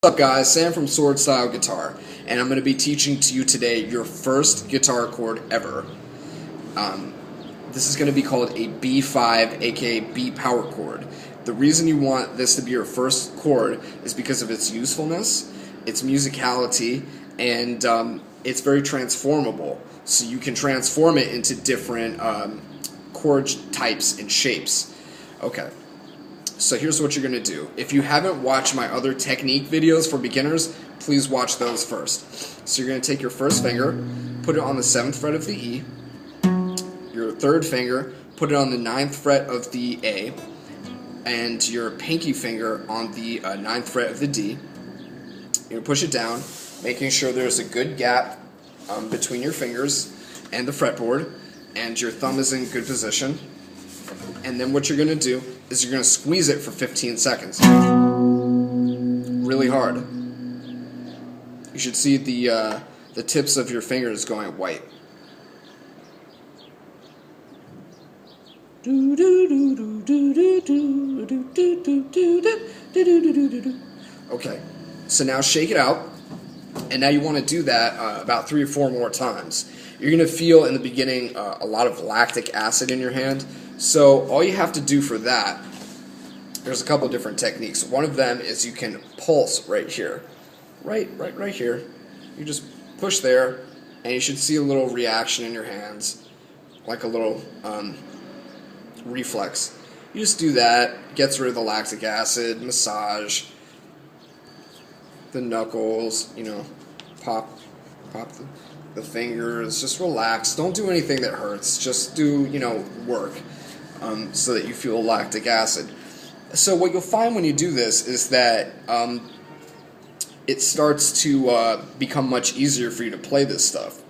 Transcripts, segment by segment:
What's up guys, Sam from Sword Style Guitar, and I'm going to be teaching to you today your first guitar chord ever. This is going to be called a B5, aka B power chord. The reason you want this to be your first chord is because of its usefulness, its musicality, and it's very transformable. So you can transform it into different chord types and shapes. Okay. So here's what you're going to do. If you haven't watched my other technique videos for beginners, please watch those first. So you're going to take your first finger, put it on the 7th fret of the E, your third finger, put it on the 9th fret of the A, and your pinky finger on the 9th fret of the D. You're going to push it down, making sure there's a good gap between your fingers and the fretboard, and your thumb is in good position. And then what you're going to do is you're going to squeeze it for 15 seconds. Really hard. You should see the tips of your fingers going white. Okay, so now shake it out, and now you want to do that about 3 or 4 more times. You're going to feel in the beginning a lot of lactic acid in your hand. So all you have to do for that, there's a couple different techniques. One of them is you can pulse right here. Right here. You just push there, and you should see a little reaction in your hands, like a little reflex. You just do that, gets rid of the lactic acid, massage the knuckles, you know, pop the fingers, just relax. Don't do anything that hurts. Just do, you know, work. So that you feel lactic acid. So what you'll find when you do this is that it starts to become much easier for you to play this stuff.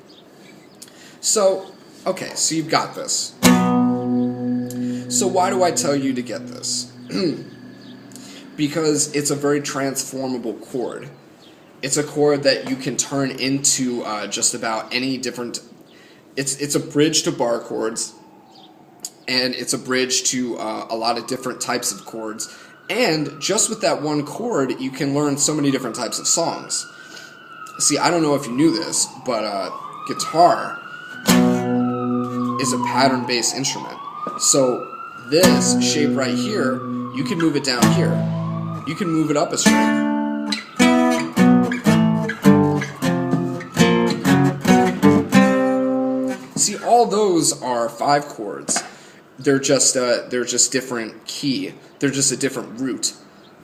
So, okay, so you've got this. So why do I tell you to get this? Because it's a very transformable chord. It's a chord that you can turn into just about any different... It's a bridge to bar chords. And it's a bridge to a lot of different types of chords. And just with that one chord, you can learn so many different types of songs. See, I don't know if you knew this, but guitar is a pattern-based instrument. So this shape right here, you can move it down here. You can move it up a string. See, all those are 5 chords. They're just different key. They're just a different root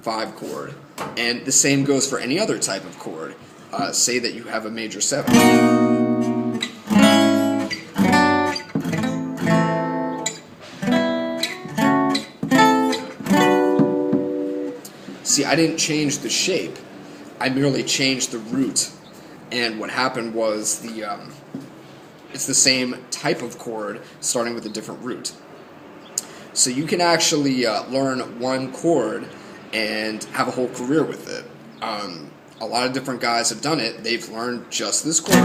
5 chord. And the same goes for any other type of chord. Say that you have a major 7. See, I didn't change the shape. I merely changed the root. And what happened was it's the same type of chord starting with a different root. So you can actually learn one chord and have a whole career with it. A lot of different guys have done it. They've learned just this chord.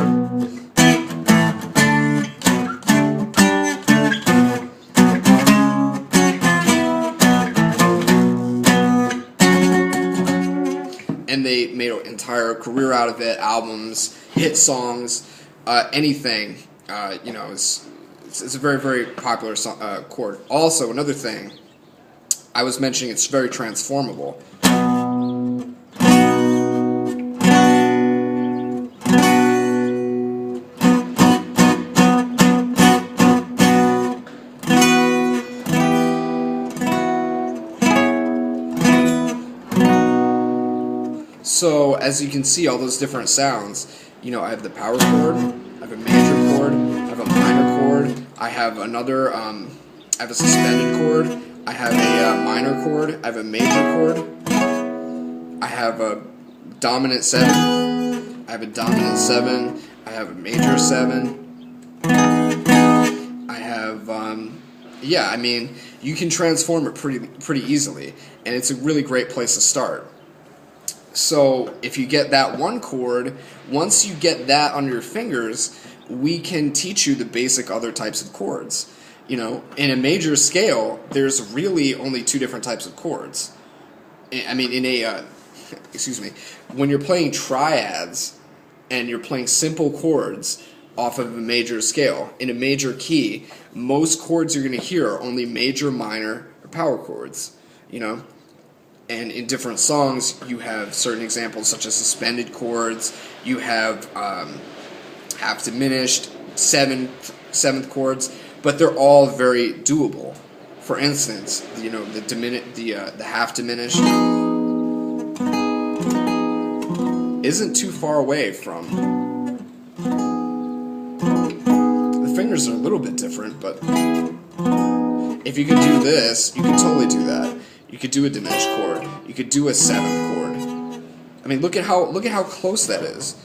And they made an entire career out of it, albums, hit songs, anything. You know, it's a very, very popular chord. Also, another thing, I was mentioning it's very transformable. So, as you can see, all those different sounds, you know, I have the power chord, I have a major chord, I have a minor chord, I have another, I have a suspended chord, I have a minor chord, I have a major chord, I have a dominant 7, I have a dominant 7, I have a major 7, I have, yeah, I mean, you can transform it pretty easily, and it's a really great place to start. So if you get that one chord, once you get that on your fingers, we can teach you the basic other types of chords. You know, in a major scale, there's really only 2 different types of chords. I mean, in a excuse me, when you're playing triads and you're playing simple chords off of a major scale in a major key, most chords you're going to hear are only major, minor, or power chords, you know. And in different songs, you have certain examples such as suspended chords. You have half diminished, seventh chords, but they're all very doable. For instance, you know, the half diminished isn't too far away from. The fingers are a little bit different, but if you could do this, you could totally do that. You could do a diminished chord. You could do a seventh chord. I mean, look at how close that is.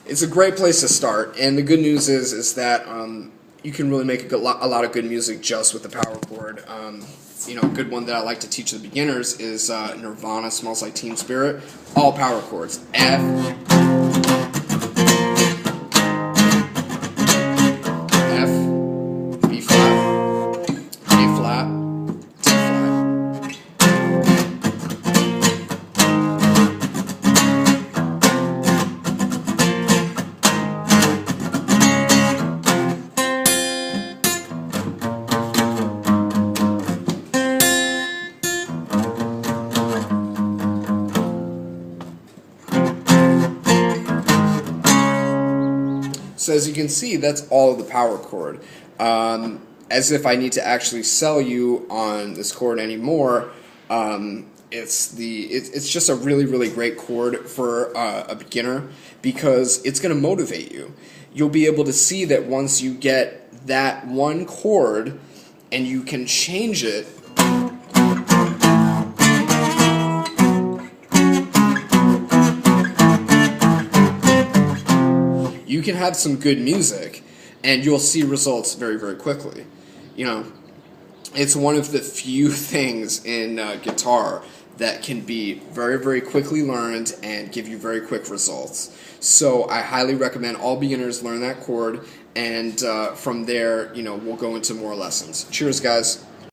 It's a great place to start, and the good news is that you can really make a lot of good music just with the power chord. You know, a good one that I like to teach the beginners is Nirvana, Smells Like Teen Spirit. All power chords. F, B flat, A flat, D flat. So as you can see, that's all of the power chord. As if I need to actually sell you on this chord anymore, it's just a really great chord for a beginner because it's going to motivate you. You'll be able to see that once you get that one chord and you can change it, you can have some good music, and you'll see results very quickly. You know, it's one of the few things in guitar that can be very quickly learned and give you very quick results. So I highly recommend all beginners learn that chord, and from there, you know, we'll go into more lessons. Cheers, guys.